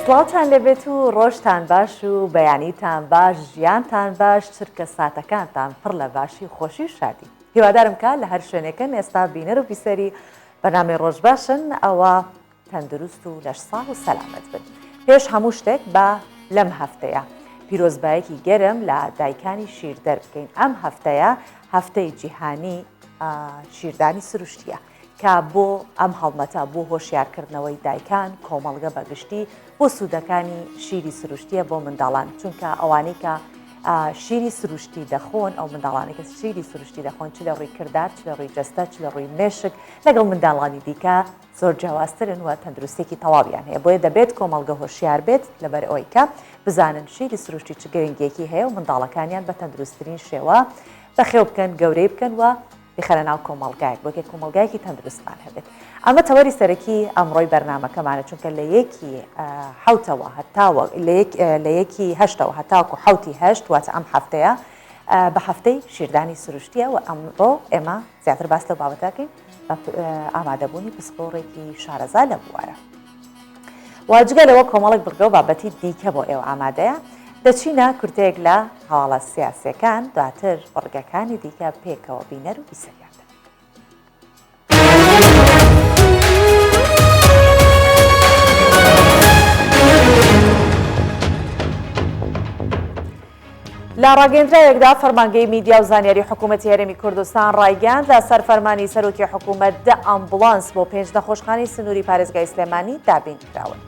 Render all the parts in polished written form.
سڵاوتان لەبێت و ڕۆژتان باش و بەیانیتان باش، ژیانتان باش، چرکە ساتەکانتان پڕ لە باشی خۆشی شادی. هیوادارم کە لە هەر شوێنێکن ئێستا بینەر و بیسەری بەنامەی ڕۆژباشن ئەوە تەندروست و لەشساڵ و سەلامەت بن. پێش هەموو شتێک بە لەم هەفتەیە پیرۆزبایەکی گەرم لە دایکانی شیردەر بکەین. ئەم هەفتەیە هەفتەی جیهانی شیردانی سرووشتیە کە بۆ ئەم هەڵمەتە بۆ هۆشیارکردنەوەی دایکان کۆمەڵگە بەگشتی بۆ سوودەکانی شیری سرووشتیە بۆ منداڵان، چونکە ئەوانەی کە شیری سرووشتی دەخۆن ئەو منداڵانی کە شیری سرووشتی دەخۆن چ لە ڕووی کردار، چ لە ڕووی جەستە، چ لە ڕووی مێشک لەگەڵ منداڵانی دیکە زۆر جیاوازترن و تەندروستێکی تەواویان هەیە. بۆیە دەبێت کۆمەڵگە هۆشیار بێت لەبەر ئەوەی کە بزانن شیری سرووشتی چ گرنگێکی هەیە و منداڵەکانیان بە تەندروستترین شێوە بەخێو بکەن، گەورەی بکەن و بخەنە ناو کۆمەڵگایەک بۆکە کۆمەڵگایەکی تەندروستمان هەبێت. ئەمە تەوەری سەرەکی ئەمڕۆی بەرنامەکەمانە، چونکە لە یەکی حوتەوە هەتاوە لە یەکی هەشتەوە هەتاوکو حوتی هەشت واتە ئەم هەفتەیە بە هەفتەی شیردانی سرووشتیە و ئەمڕۆ ئێمە زیاتر باس لەو بابەتاکەین بە ئامادەبوونی پسپۆڕێکی شارەزا لە بوارە. واجگە لەوە کۆمەڵێک بڕگە و بابەتی دیکە بۆ ئێوە ئامادەیە. دەچینە کورتەیەک لە هەواڵە سیاسیەکان، دواتر بڕگەکانی دیکە پێکەوە بینەر و بیسەریان. لە ڕاگەیەندراوێکدا فەرمانگەی میدیا و زانیاری حکوومەتی هەرێمی کوردستان ڕایگەاند لە سەر فەرمانی سەرۆکی حکوومەت 10 ئەمبولانس بۆ 5 نەخۆشخانەی سنووری پارێزگای سلێمانی دابین کراون.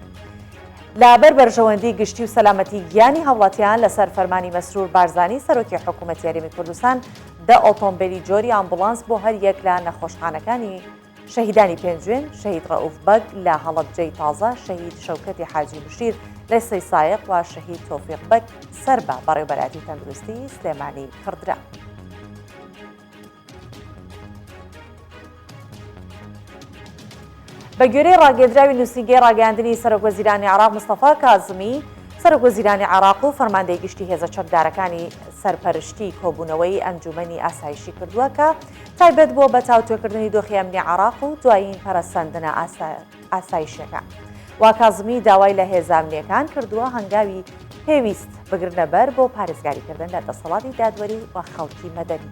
لەبەر بەرژەوەندی گشتی و سەلامەتی گیانی هاوڵاتیان لەسەر فەرمانی مەسرور بارزانی سەرۆکی حکوومەتی هەرێمی کوردستان 10 ئۆتۆمبیلی جۆری ئەمبولانس بۆ هەر یەک لە نەخۆشخانەکانی شەهیدانی پێنجوێن، شەهید ڕەئوف بەگ لە هەڵەبجەی تازە، شەهید شەوکەتی حاجی بشیر لە سەی سایق و شەهید تۆفیق بەگ سەر بە بەڕێوەبەراتی تەندروستی سلێمانی کردرا. بە گوێرەی ڕاگەیەندراوی نووسینگەی ڕاگەیاندنی سەرۆکوەزیرانی عێراق مستەفا کازمی، سەرۆکوەزیرانی عێراق و فەرماندەی گشتی هێزە چەکدارەکانی سەرپەرشتی کۆبوونەوەی ئەنجومەنی ئاسایشی کردووە کە تایبەت بۆ بەتاوتوێکردنی دۆخی ئەمنی عێراق و دوایین پەرەسەندنە ئاسایشیەکان. وا کازمی داوای لە هێزانامنیەکان کردووە هەنگاوی پێویست بگرنە بەر بۆ پارێزگاریکردن لە دەسەڵاتی دادوەری و خەڵکی مەدەنی.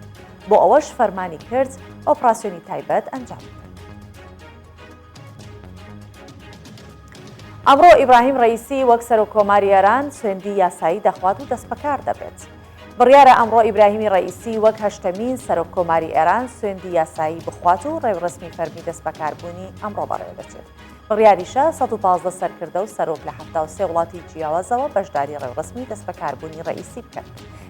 بۆ ئەوەش فەرمانی کرد ئۆپراسیۆنی تایبەت ئەنجام بدەن. ئەمڕۆ ئیبراهیم ڕەئیسی وەک سەرۆکۆماری ئێران سوێندی یاسایی دەخوات و دەستبەکار دەبێت. بڕیارە ئەمڕۆ ئیبراهیمی ڕەئیسی وەک هەشتەمین سەرۆکۆماری ئێران سوێندی یاسایی بخوات و ڕێوڕسمی فەرمی دەستبەکاربوونی ئەمڕۆ بەڕێوە دەچێت. بڕیاریشە 115 سەرکردە و سەرۆک لە 73 وڵاتی جیاوازەوە بەشداری ڕێوڕسمی دەستبەکاربوونی ڕەئیسی بکەن.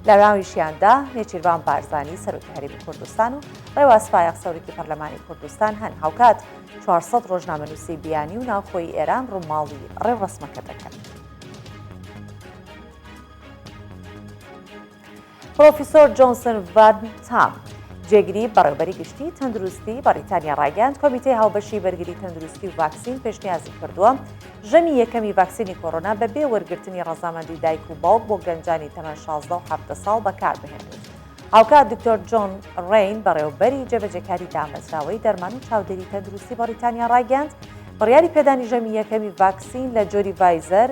لە ناویشیاندا نێچیروان بارزانی سەرۆکی هەرێمی کوردستان و ڕێواز فایق سەرۆکی پەرلەمانی کوردستان هەن. هاوکات 400 ڕۆژنامەنووسی بیانی و ناوخۆی ئێران ڕووماڵی ڕێوڕسمەکە دەکەن. پرۆفیسۆر جۆنسن ڤان تام جێگیری بەڕێوەبەری گشتی تەندروستی بەریتانیا ڕایگەاند کۆمیتەی هاوبەشی بەرگری تەندروستی و ڤاکسین پێشنیازی کردووە ژەمی یەکەمی ڤاکسینی کۆڕۆنا بەبێ وەرگرتنی ڕەزامەندی دایک و باوک بۆ گەنجانی تەمەن 16 و 17 ساڵ بەکاربهێنێت. هاوکات دکتۆر جۆن ڕین بەڕێوەبەری جێبەجێکاری دامەزراوەی دەرمان و چاودێری تەندروستی بەریتانیا ڕایگەاند بڕیاری پێدانی ژەمی یەکەمی ڤاکسین لە جۆری ڤایزەر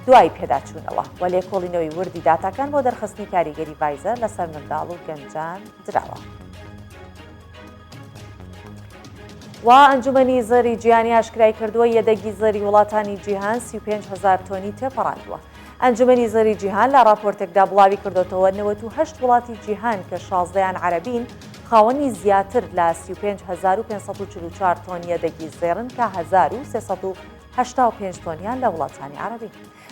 دوای پێداچوونەوە و لێکۆڵینەوەی وردی داتاکان بۆ دەرخستنی کاریگەری ڤایزەر لەسەر منداڵ و گەنجان دراوە. و ئەنجومەنی زەری جیهانی ئاشکرای کردووە یەدەگی زەری وڵاتانی جیهان 35,000 تۆنی تێپەڕاندووە. ئەنجومەنی زەری جیهان لە راپۆرتێکدا بڵاوی کردوتەوە 98 وڵاتی جیهان کە 16یان عەرەبین خاوەنی زیاتر لە 35,544 تۆن یەدەگی زێڕن کە 1,385 تۆنیان لە وڵاتانی عەرەبی.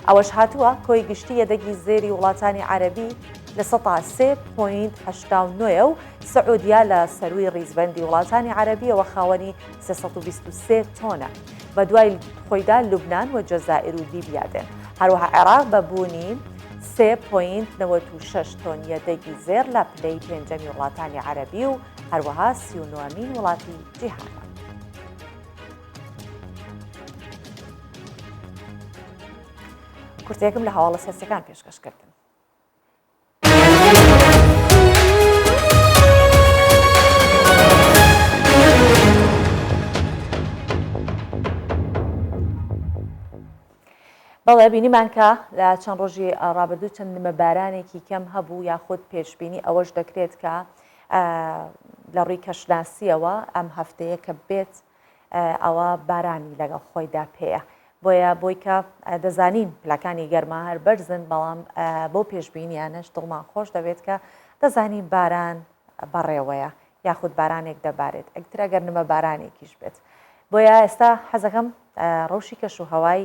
ئەوەش هاتووە کۆی گشتی یەدەگی زێری وڵاتانی عەرەبی لە 3.89 و سعودیا لە سەروی ڕیزبەندی وڵاتانی عەرەبیەوە خاوەنی 323 تۆنە. بە دوای خۆیدا لوبنان و جەزائیر و لیبیا دێن. هەروەها عێراق بەبوونی 3.96 تۆن یەدەگی زێر لە پلەی پێنجەمی وڵاتانی عەرەبی و هەروەها 39مین وڵاتی جیهانە. کورتێکم لە هەواڵە سیاسیەکان پێشکەشکردن. بەڵێ بینیمان کە لە چەند ڕۆژی ڕابردوو چەند نمەبارانێکی کەم هەبوو یاخود پێشبینی ئەوەش دەکرێت کە لە ڕووی کەشناسیەوە ئەم هەفتەیە کە بێت ئەوە بارانی لەگەڵ خۆیدا پێەیە بۆی کە دەزانین پلەکانی گەرما هەر بەرزن بەڵام بۆ پێشبینیانش دڵمان خۆش دەبێت کە دەزانین باران بەڕێوەیە یاخود بارانێک دەبارێت ئەگتر ئەگەر نمە بارانێکیش بێت بۆیە ئێستا حەزەکەم ڕەوشی کەش و هەوای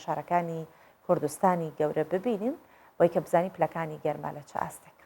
شارەکانی کوردستانی گەورە ببینین بۆی کە بزانی پلەکانی گەرما لە چه ئاستێک.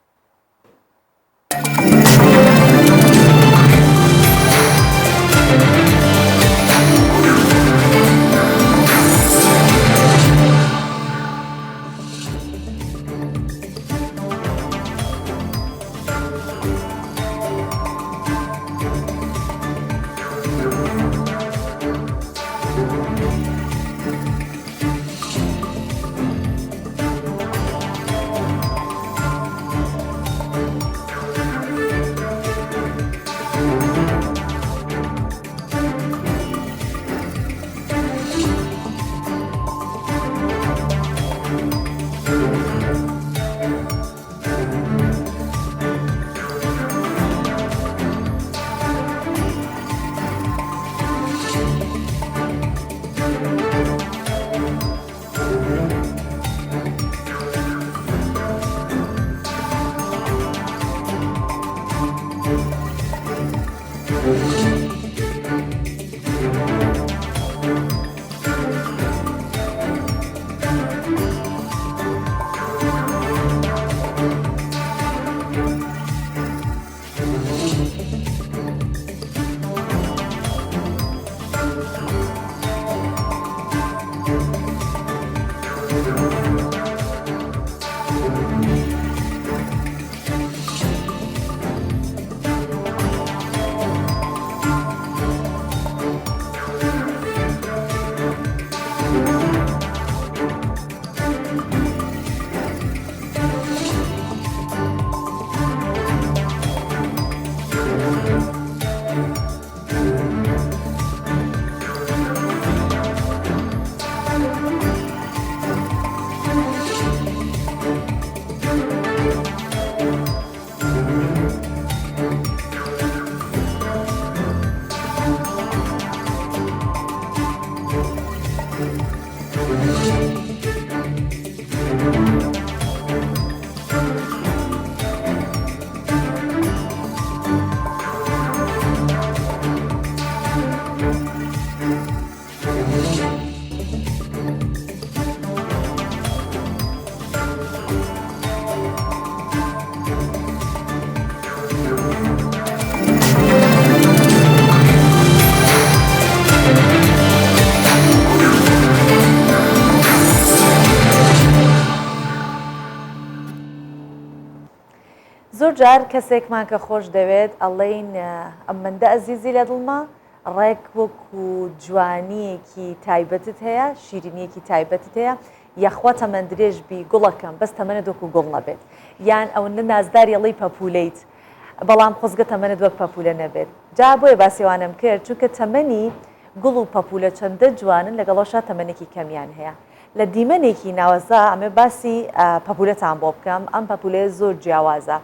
زۆر جار کەسێکمان کە خۆش دەوێت ئەڵێین ئەم مندە ئەزیزی لە دڵما ڕێک وەکو جوانیەکی تایبەتت هەیە شیرینیەکی تایبەتت هەیە یەخوا تەمەند درێژبی گوڵەکەم بەس تەمەنت وەکو گوڵ نەبێت یان ئەوەندە نازداری ئەڵی پەپولەیت بەڵام خۆزگە تەمەنت وەک پەپولە نەبێت جا بۆیە باسیوانم کرد چونکە تەمەنی گوڵ و پەپولە چەندە جوانن لەگەڵەوەشا تەمەنێکی کەمیان هەیە لە دیمەنێکی ناوەزا ئەمێ باسی پەپولەتان بۆ بکەم ئەم پەپولەیە زۆر جیاوازە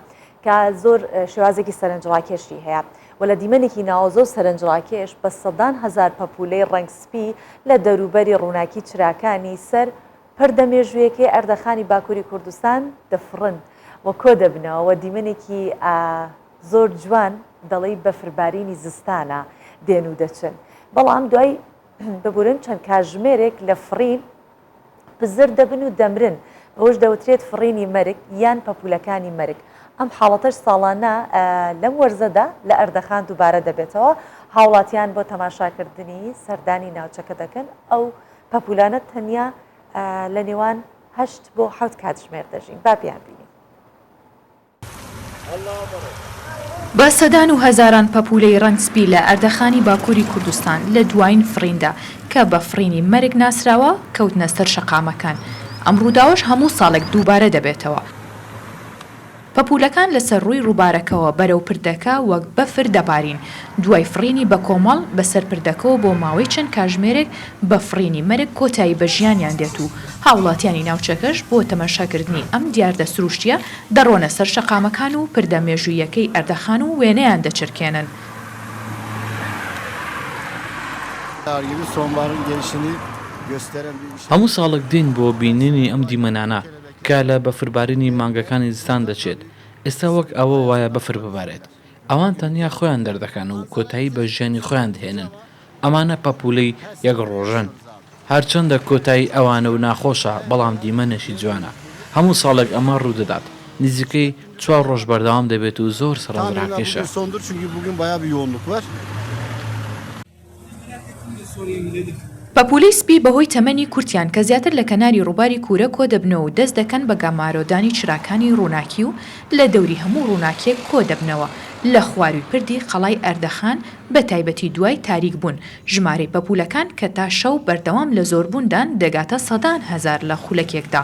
کە زۆر شێوازێکی سەرنجڕاکێشی هەیە و لە دیمەنێکی ناوە زۆر سەرنجڕاکێش بە سەدان هەزار پەپولەی ڕەنگسپی لە دەوروبەری ڕووناکی چراکانی سەر پەردەمێژوویەکەی ئەردەخانی باکووری کوردستان دەفڕن و کۆ دەبنەوە و دیمەنێکی زۆر جوان دەڵی بەفربارینی زستانە دێن و دەچن بەڵام دوای ببورن چەند کاتژمێرێک لە فڕین پزر دەبن و دەمرن بەوەش دەوترێت فڕینی مەرگ یان پەپولەکانی مەرگ ئەم حاڵەتەش ساڵانە لەم وەرزەدا لە ئەردەخان دووبارە دەبێتەوە هاوڵاتیان بۆ تەماشاکردنی سەردانی ناوچەکە دەکەن ئەو پەپولانە تەنیا لە نێوان 8 بۆ 7 کاتژمێر دەژین با پێیان بینین بە سەدان و هەزاران پەپولەی ڕەنگسپی لە ئەردەخانی باکووری کوردستان لە دوایین فڕیندا کە بە فڕینی مەرگ ناسراوە کەوتنە سەر شەقامەکان ئەم ڕووداوەش هەموو ساڵێک دووبارە دەبێتەوە پەپولەکان لەسەر ڕووی ڕووبارەکەەوە بەرەو پردەکە وەک بەفر دەبارین، دوای فڕینی بە کۆمەڵ بەسەر پردەکەەوە بۆ ماوەی چەند کاتژمێرێک بە فڕینی مەرگ کۆتایی بە ژیانیان دێت و هاوڵاتیانی ناوچەکەش بۆ تەماشاکردنی ئەم دیاردە سروشتیە دەڕۆنە سەر شەقامەکان و پردە مێژوویەکەی ئەردەخان و وێنەیان دەچرکێنن. هەموو ساڵک دێن بۆ بینینی ئەم دیمەنانە کە لە بەفربارینی مانگەکانی زستان دەچێت. ئێستا وەک ئەوە وایە بەفر ببارێت. ئەوان تەنیا خۆیان دەردەکەن و کۆتایی بە ژیانی خۆیان دێنن. ئەمانە پەپولەی یەک ڕۆژن. هەرچەندە کۆتایی ئەوانە و ناخۆشە، بەڵام دیمەنێکی جوانە. هەموو ساڵێک ئەمە ڕوودەدات. نزیکەی 4 ڕۆژ بەردەوام دەبێت و زۆر سەرنجڕاکێشە. پەپولەی سپی بەهۆی تەمەنی کورتیان کە زیاتر لە کەناری ڕووباری کوورە کۆ دەبنەوە و دەست دەکەن بە گامارۆدانی چراکانی ڕووناکی و لە دەوری هەموو ڕووناکێک کۆ دەبنەوە لە خواروی پردی قەڵای ئەردەخان بە تایبەتی دوای تاریک بوون. ژمارەی پەپولەکان کە تا شەو بەردەوام لە زۆربووندان دەگاتە سەدان هەزار لە خولەکێکدا.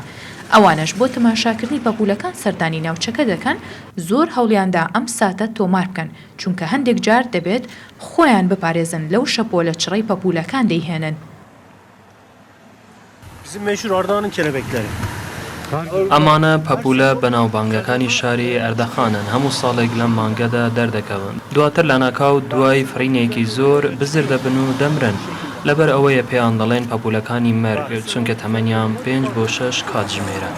ئەوانش بۆ تەماشاکردنی پەپولەکان سەردانی ناوچەکە دەکەن، زۆر هەوڵیاندا ئەم ساتە تۆمار بکەن، چونکە هەندێک جار دەبێت خۆیان بپارێزن لەو شەپۆ لە چڕەی پەپولەکان دەیهێنن. ئەمانە پەپولە بەناوبانگەکانی شاری ئەردەخانن، هەموو ساڵێک لەم مانگەدا دەردەکەون. دواتر لە ناکاو دوای فرینێکی زۆر بزر دەبن و دەمرن. لەبەر ئەوەیە پێیان دەڵێن پەپولەکانی مەرگ، چونکە تەمەنیان 5 بۆ 6 کاتژمێرە.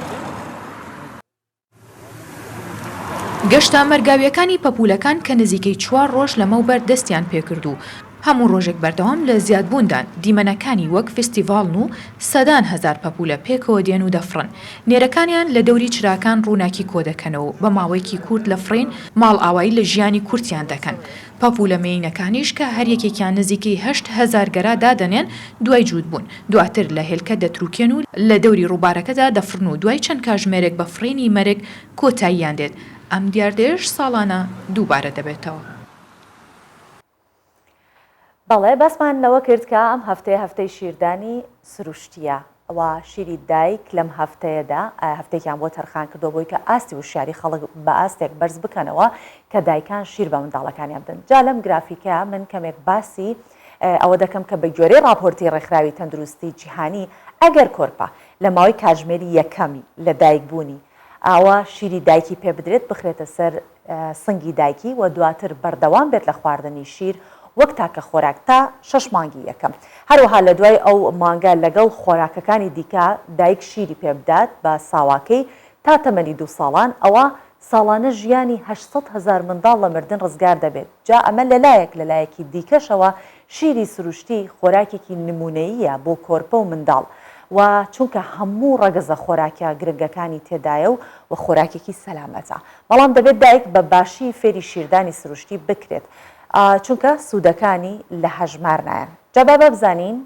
گەشتە مەرگاویەکانی پەپولەکان کە نزیکەی 4 ڕۆژ لەمەوبەر دەستیان پێکرد و هەموو ڕۆژێک بەردەوام لە زیادبووندان دیمەنەکانی وەک فستیڤاڵن و سەدان هەزار پەپولە پێکەوە دێن و دەفڕن. نێرەکانیان لە دەوری چراکان ڕووناکی کۆ دەکەنەوە بە ماوەیەکی کورت لە فڕین ماڵ ئاوایی لە ژیانی کورتیان دەکەن. پەپولە مێینەکانیش کە هەریەکێکیان نزیکەی 8,000 گەرا دادەنێن دوای جوود بوون. دواتر لە هێلکە دەتروکێن و لە دەوری ڕووبارەکەدا دەفڕن و دوای چەند کاتژمێرێک بە فڕینی مەرگ کۆتاییان دێت. ئەم دیاردەیەش ساڵانە دووبارە دەبێتەوە. بەڵێ بەسمان لەوە کرد کە ئەم هەفتەی شیردانی سرووشتیە و شیری دایک لەم هەفتەیەدا هەفتێکیان بۆ تەرخان کردو بۆی کە ئاستی وشیاری خەڵک بە ئاستێک بەرز بکەنەوە کە دایکان شیر بە منداڵەکانیان بدەن. جا لەم گرافیکە من کەمێک باسی ئەوە دەکەم کە بە گوێرەی راپۆرتی ڕێکخراوی تەندروستی جیهانی ئەگەر کۆرپە لە ماوەی کاتژمێری یەکەمی لە دایکبوونی ئاوا شیری دایکی پێ بدرێت بخرێتە سەر سنگی دایکی و دواتر بەردەوام بێت لە خواردنی شیر وەک تاکە خۆراک تا 6 مانگی یەکەم. هەروەها لە دوای ئەو مانگە لەگەڵ خۆراکەکانی دیکە دایک شیری پێ بدات بە ساواکەی تا تەمەنی 2 ساڵان ئەوە ساڵانە ژیانی 800,000 منداڵ لە مردن ڕزگار دەبێت. جا ئەمە لەلایەکی دیکەشەوە شیری سرووشتی خۆراکێکی نمونەییە بۆ کۆرپە و منداڵ و چونکە هەموو ڕەگەزە خۆراکە گرنگەکانی تێدایە و خۆراکێکی سەلامەتە. بەڵام دەبێت دایک بە باشی فێری شیردانی سرووشتی بکرێت چونکە سوودەکانی لە هەژمار نایەن. جا بزانین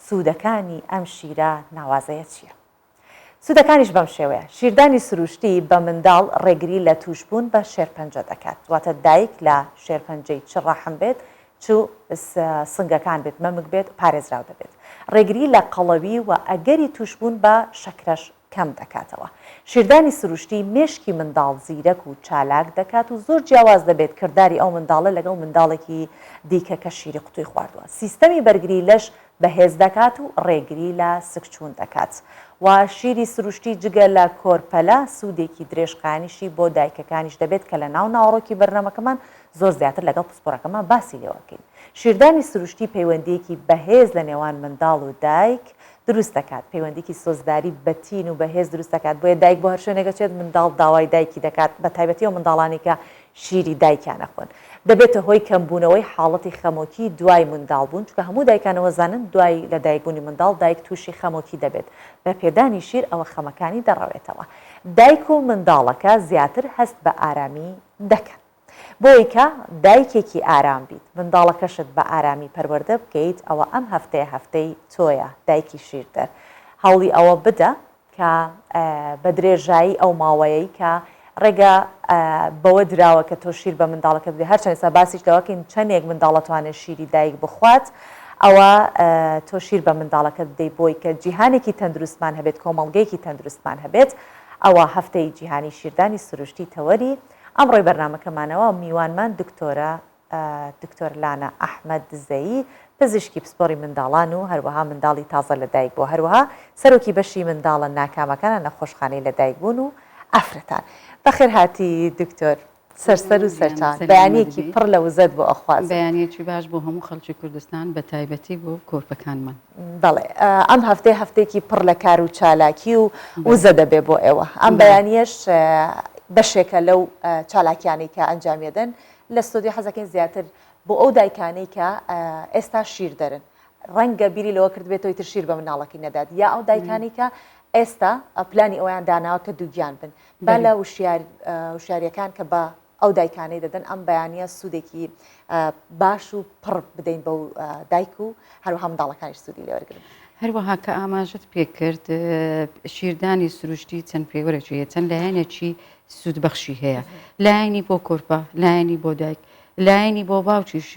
سوودەکانی ئەم شیرە ناوازەیە چییە؟ سوودەکانیش بەم شێوەیە. شیردانی سرووشتی بە منداڵ ڕێگری لە توشبوون بە شێرپەنجە دەکات. واتە دایک لە شێرپەنجەی چ ڕەحم بێت چوو سنگەکان بێت مەمک بێت پارێزراو دەبێت. ڕێگری لە قەڵەوی و ئەگەری توشبوون بە شەکرەش کەم دەکاتەوە. شیردانی سرووشتی مێشکی منداڵ زیرەک و چالاک دەکات و زۆر جیاواز دەبێت کردداری ئەو منداڵە لەگەڵ منداڵێکی دیکە کە شیری قوتوی خواردووە. سیستەمی بەرگری لەش بەهێز دەکات و ڕێگری لە سکچوون دەکات. و شیری سرووشتی جگە لە کۆرپەلە سوودێکی درێژخانیشی بۆ دایکەکانیش دەبێت کە لە ناو ناوڕۆکی بەرنامەکەمان زۆر زیاتر لەگەڵ پسپۆرەکەمان باسی لێوەکەین. شیردانی سرووشتی پەیوەندیەکی بەهێز لە نێوان منداڵ و دایک دروست دەکات. پەیوەندیکی سۆزداری بەتین و بەهێز دروست دەکات. بۆیە دایک بۆ هەر شوێنێکە چێت منداڵ داوای دایکی دەکات بە تایبەتی و منداڵانی کە شیری دایکیان نەخۆن. دەبێتە هۆی کەمبوونەوەی حاڵەتی خەمۆکی دوای منداڵ بوون چونکە هەموو دایکانەوە زانن دوای لە دایکبوونی منداڵ دایک تووشی خەمۆکی دەبێت. بە پێدانی شیر ئەوە خەمەکانی دەڕەوێتەوە. دایک و منداڵەکە زیاتر هەست بە ئارامی دەکەن. بۆی کە دایکێکی ئارام بیت منداڵەکەشت بە ئارامی پەروەردە بکەیت ئەوە ئەم هەفتەی تۆیە دایکی شیردەر. هەوڵی ئەوە بدە کە بە درێژایی ئەو ماوەیەی کە ڕێگە بەوە دراوە کە تۆ شیر بە منداڵەکە بدێ هەرچەند ئێستا باسیش دەوەکەین چەندێک منداڵەتوانێت شیری دایک بخوات ئەوە تۆ شیر بە منداڵەکە بدەیت بۆی کە جیهانێکی تەندروستمان هەبێت کۆمەڵگەیەکی تەندروستمان هەبێت ئەوە هەفتەی جیهانی شیردانی سرووشتی تەوەری ئەمڕۆی بەرنامەکەمانەوە میوانمان دکتۆر لانە ئەحمەد دزەیی پزیشکی پسپۆڕی منداڵان و هەروەها منداڵی تازە لەدایک بۆ هەروەها سەرۆکی بەشی منداڵە ناکامەکانە نەخۆشخانەی لەدایک بوون و ئەفرەتان بەخێر هاتی دکتۆر سەرسەر و سەرچان بەیانێکی پڕ لە وزەت بۆ ئەخواز بەیانێکی باش بۆ هەموو خەڵکی کوردستان بە تایبەتی بۆ کۆرپەکانمان بەڵێ ئەم هەفتەیەکی پڕ لە کار و چالاکی و وزە دەبێ بۆ ئێوە ئەم بەیانیەش بەشێکە لەو چالاکیانەی کە ئەنجامیدەن لە ستۆدیۆ حەزەکەین زیاتر بۆ ئەو دایکانەی کە ئێستا شیر دەرن ڕەنگە بیری لەوە کرد بێتەوەی تر شیر بە مناڵەکەی نەدات یا ئەو دایکانی کە ئێستا پلانی ئەویان داناوە کە دووگیان بن با لە وشاریەکان کە بە ئەو دایکانەی دەدەن ئەم بەیانیە سوودێکی باش و پڕ بدەین بەو دایک و هەروەها منداڵەکانیش سوودی لێوەرگرن. هەروەها کە ئاماژت پێکرد شیردانی سرووشتی چەند پێوەرەێ چەند لایەنێکی سوودبەخشی هەیە لایەنی بۆ کۆرپە لایەنی بۆ دایک لایەنی بۆ باوکیش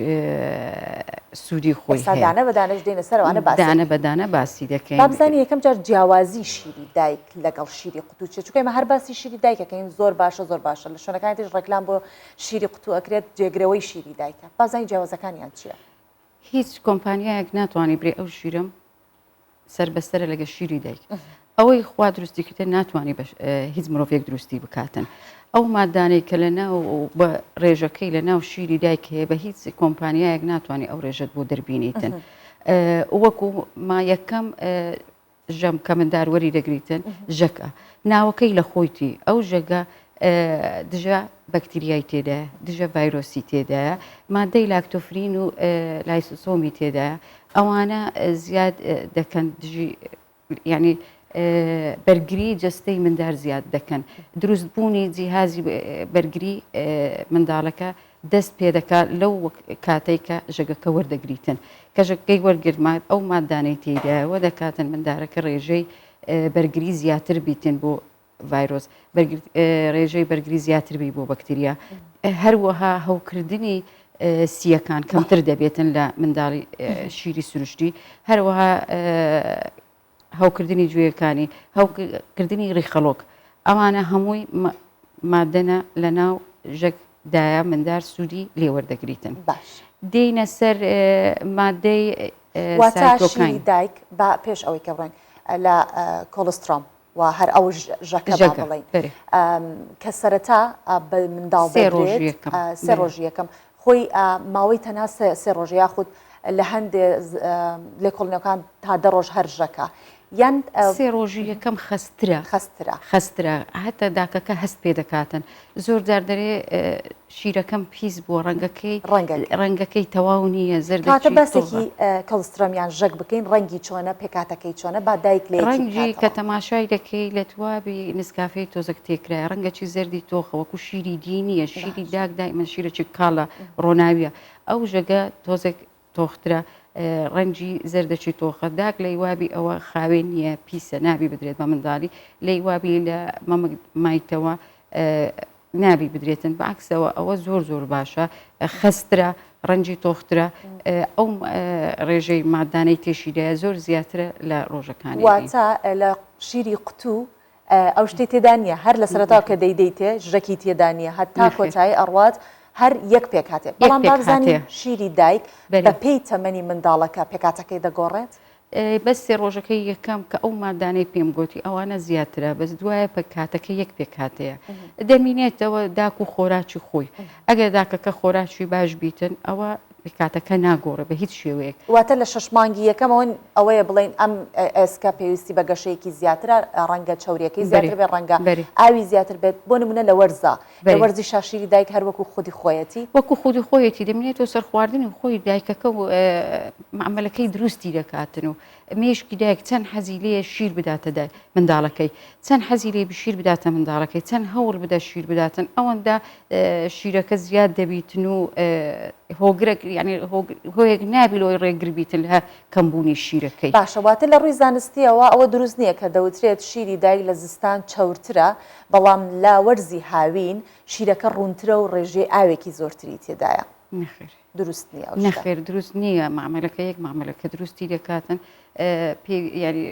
سوودی خۆی دانە بەدانش دێنە سەرەوەە دانە بەدانە باسی دەکەین بابزانانی یەکەم جار جیاوازی شیری دایک لەگەڵ شیری قوتو چکەمە هەر باسی شیری دایکەکەین زۆر باشە لە شوێنەکانی تێش ڕێکلام بۆ شیری قوتو ئەکرێت جێگرەوەی شیری دایکە بازانی جیاوازەکانیان چییە؟ هیچ کۆمپانیایەک ناتوانانی برێ ئەو شیرم سەر بەسەرە لەگە شیری دایک ئەوەی خوا دروستی کردە ناتوانانی هیچ مرۆڤێک دروستی بکاتن ئەو مادانەی کە لە ناو بە ڕێژەکەی لە ناو شیری دایک هەیە بە هیچ کۆمپانیایەک ناتوانانی ئەو ڕێژەت بۆ دەربینیتن وەکو ما یەکەم ژەم کە منداروەری دەگریتن ژەکە ناوەکەی لە خۆیتی ئەو ژەگە دژە بەکتریای تێدایە دژە ڤایرۆسی تێدایە مادەی لاکتۆفرین و لایسۆسۆمی تێدایە ئەوانە زیاد دەکەن دژی ینی بەرگری جستەی مندار زیاد دەکەن دروستبوونی جیهازی بەرگری منداڵەکە دەست پێ دەکات لەو کاتێک کە ژەگەکە وەردەگریتن کە ژەکەی وەرگرمات ئەو مادانەی تێدایەوە دەکاتن مندارەکە ڕێژەی بەرگری زیاتر بیتن بۆ ڤایرۆس ڕێژەی بەرگری زیاتر بی بۆ بەکتریا هەروەها هەوکردنی سیەکان کەمتر دەبێتن لە منداڵی شیری سروشتی هەروەها هەوکردنی گوێیەکانی هەوکردنی ڕیخەڵۆک ئەوانە هەمووی مادەنە لە ناو ژەکدایە مندار سوودی لێوەردەگریتن باش دێنە سەر مادەی واتاشی دایک با پێش ئەوەی کە بڕێن لە کۆلسترۆم و هەر ئەو ژەکە بڵێن کە سەرەتا بە منداڵ سێ ڕۆژی یەکەم خۆی ماوەی تەنها سێ ڕۆژ یاخود لە هەندێ لێکۆڵینەکان تا 10 ڕۆژ هەر ژەکە یان سێ ڕۆژی یەکەم خەسترە هەتە داکەکە هەست پێ دەکاتن زۆر جار دەرێ شیرەکەم پیس بۆ ڕەنگەکەی تەواو نییە زەرداتە بەسێکی کەڵسترۆمیان ژەک بکەین ڕەنگی چۆنە پێکاتەکەی چۆنە با دایک لێ ڕەنگی کە تەماشای دەکەی لە توابی نسکافەی تۆزەک تێکرای ڕەنگەکی زەردی تۆخەوەکو شیری دی نییە شیری داک دایمە شیرەی کاڵە ڕۆناویە ئەو ژەگە تۆزێک تۆخترە ڕەنگی زەردەچی تۆخە داک لە وابی ئەوە خاوێن نییە پیسە نابی بدرێت بە منداڵی لە وابی لە مایتەوە نابی بدرێتن بەعکسەوە ئەوە زۆر باشە خەسترە ڕەنگی تۆخترە ئەو ڕێژەی مادانەی تێشیدایە زۆر زیاترە لە ڕۆژەکانی واتە لە شیری قوتو ئەو شتێ تێدا نیە هەر لە سەرەتاو کە دەیدەیتێ ژەکی تێدا نیە هەتا کۆتایی ئەڕوات هەر یەک پێکاتێ بەڵام بابزانانی شیری دایک بە پێی تەمەنی منداڵەکە پێکاتەکەی دەگۆڕێت بەس سێ ڕۆژەکەی یەکەم کە ئەو مادانەی پێم گوتی ئەوانە زیاترە بەس دوایە پێکاتەکە یەک پێکاتەیە دەمینێتەوە داک و خۆراکی خۆی ئەگەر داکەکە خۆراکی باش بیتن ئەوە پێکاتەکە ناگۆڕە بە هیچ شێوەیەک واتە لە 6 مانگی یەکەمەوە ئەوەیە بڵێن ئەم ئێسکە پێویستی بە گەشەیەکی زیاترە ڕەنگە چاوریەکەی زیاتر بێ ڕەنگە ئاوی زیاتر بێت بۆ نمونە لە وەرزە لە وەرزی شاشیری دایک هەر وەکو خودی خۆیەتی وەکو خودی خۆیەتی دەمێنێتەوە سەر خواردنی خۆی دایکەکە و معاملەکەی دروستی دەکاتن و مێشکی دایک چەند حەزی لێ شیر بداتە دای منداڵەکەی چەند حەزی لێ بشیر بداتە منداڵەکەی چەند هەوڵ بدە شیر بداتن ئەوەندا شیرەکە زیاد دەبیتن و هۆگرێک ینی هۆیەک نابیلەوەی ڕێگربیتن لە کەمبوونی شیرەکەی باشەواتە لە ڕووی زانستیەوە ئەوە دروست نییە کە دەوترێت شیری دایک لە زستان چەورترە بەڵام لا وەرزی هاوین شیرەکە ڕوونترە و ڕێژەی ئاوێکی زۆرتری تێدایە نەخێر دروست نییە نەخێر دروست نییە معاملەکە یەک معاملەکە دروستی دەکاتن ینی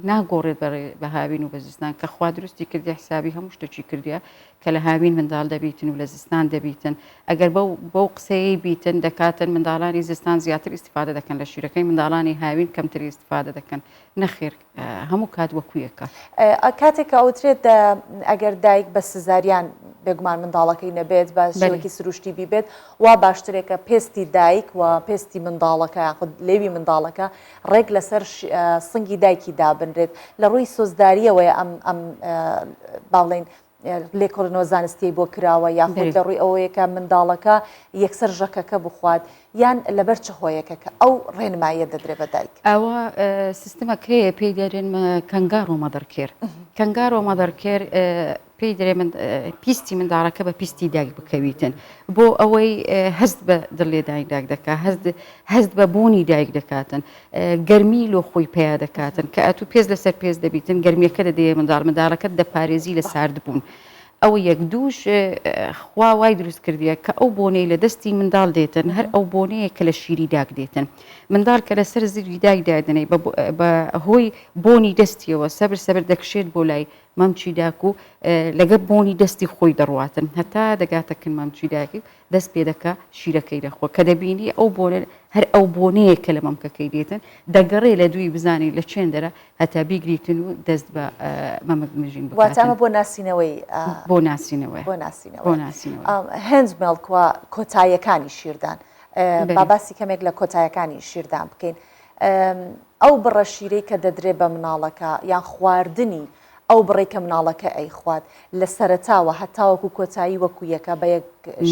ناگۆڕێت بە هاوین و بە زستان کە خوا دروستی کردی حسابی هەموو شتێکی کردیە کە لە هاوین منداڵ دەبیتن و لە زستان دەبیتن ئەگەر بەو قسەیە بیتن دەکاتن منداڵانی زستان زیاتر ئیسیفادە دەکەن لە شیرەکەی منداڵانی هاوین کەمتری ئیسیفادە دەکەن نەخێر هەموو کات وەکوویەکە کاتێک ئەوترێت ئەگەر دایک بە سزاریان بێگومان منداڵەکەی نەبێت بە شێوەکی سروشتی بیبێت وا باشترێکە پێستی دایک و پێستی منداڵەکە یاخود لێوی منداڵەکە ڕێک لەسەر سنگی دایکی دابنرێت لە ڕووی سۆزداریەوەی ئەم باڵێن لێکۆڵنەوە زانستی بۆ کراوە یاخود لە ڕووی ئەوەیە کە منداڵەکە یەکسەر ژەکەکە بخوات یان لەبەر چ هۆیەکە کە ئەو ڕێنماییە دەدرێت بە دایک ئەوە سیستمەکەیە پێی دەرێن کەنگار و مەدەرکێر کەنگار و مەدەرکێر پێی دەرێ پیستی منداڵەکە بە پیستی دایک بکەویتن بۆ ئەوەی هەست بە دڵێ دایک دەکات هەست بە بوونی دایک دەکاتن گەرمی لۆ خۆی پیا دەکاتن کە ئەتو پێز لەسەر پێز دەبیتن گەرمیەکە دەدێ منداڵەکەت دەپارێزی لە ساردبوون ئەو یەک دووش خوا وای دروست کردیە کە ئەو بۆنەی لە دەستی منداڵ دێتن هەر ئەو بۆنەیە کە لە شیری داک دێتن منداڵ کە لەسەر زیری دایک دادنەی بە هۆی بۆنی دەستیەوە سەبر دەکشێت بۆ لای مەمچی داک و لەگە بۆنی دەستی خۆی دەڕواتن هەتا دەگاتەکن مەمچی داکی دەست پێ دەکە شیرەکەی دەخۆ کە دەبینی ئەو بۆنە هەر ئەو بۆنەیە کە لە مەمکەکەی دێتن دەگەڕێ لە دوی بزانی لە چێندەرە هەتا بیگریتن و دەست بە مەمەگمژین واتامە بۆ ناسینەوەی بۆ ناسینەوەی هەنج مەڵکووە کۆتاییەکانی شیردان با باسی کەمێک لە کۆتاییەکانی شیردان بکەین ئەو بڕە شیرەی کە دەدرێت بە مناڵەکە یان خواردنی ئەو بڕێ کە مناڵەکە ئەیخوات لە سەرەتاوە هەتاوەکو کۆتایی وەکو یەکە بە یەک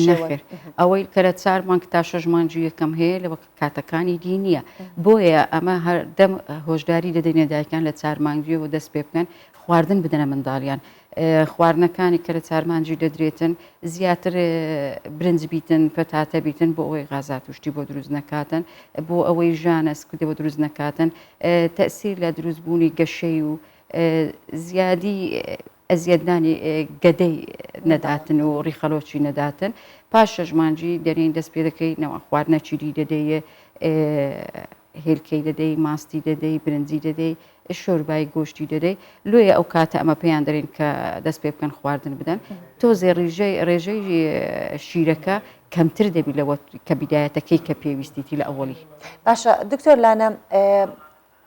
نەخێر ئەوەی کەرە 4 مانگ تا 6 مانجی یەکەم هەیە لە کاتەکانی دینیە بۆیە ئەمە هەردەم هۆشداری دەدەینە دایکان لە 4 مانگیەوە دەست پێ بکەن خواردن بدەنە منداڵیان خواردنەکانی کە لە 4 مانجی دەدرێتن زیاتر برنج بیتن پەتاتە بیتن بۆ ئەوەی غازات وشتی بۆ دروست نەکاتن بۆ ئەوەی ژانە سکوتێ بۆ دروست نەکاتن تەسیر لە دروستبوونی گەشەی و زیادی ئەزیەتدانی گەدەی نەداتن و ڕیخەلۆچی نەداتن پاش 6 مانجی دەرێن دەست پێ دەکەیتەوە خواردنە چیری دەدەیە هێلکەی دەدەی ماستی دەدەی برنجی دەدەی شۆربای گۆشتی دەدەی لێە ئەو کاتە ئەمە پێیان دەرێن کە دەست پێ بکەن خواردن بدەن تۆزێ ڕێژەی شیرەکە کەمتر دەبی لەوە کە بیدایەتەکەی کە پێویستیتی لە ئەوڵی باشە دکتۆر لانە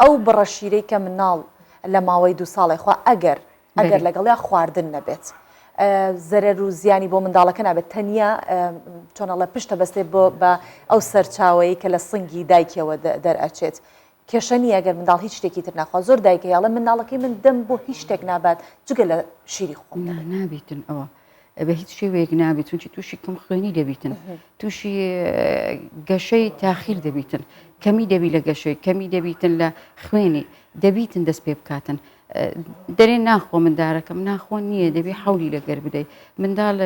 ئەو بڕە شیرەی کە مناڵ لە ماوەی 2 ساڵی خوا ئەگەر لەگەڵیا خواردن نەبێت زەرەر و زیانی بۆ منداڵەکە نابێت تەنیا چۆنەڵە پشتە بەستێ بۆ بە ئەو سەرچاوەیە کە لە سنگی دایکەوە دەرئەچێت کێشەنی ئەگەر منداڵ هیچ شتێکی تر ناخوا زۆر دایکە یاڵە منداڵەکەی من دەم بۆ هیچ شتێک نابات جگە لە شیری خۆم نابیتن ئەوە بە هیچ شێوەیەک نابێت چونکی تووشی کەم خوێنی دەبیتن تووشی گەشەی تاخیر دەبیتن کەمی دەبی لە گەشەی کەمی دەبیتن لە خوێنی دەبیتن دەست پێ بکاتن دەرێن ناخۆ مندارەکەم ناخۆ نییە دەبێ حولی لەگەر بدەیت منداڵ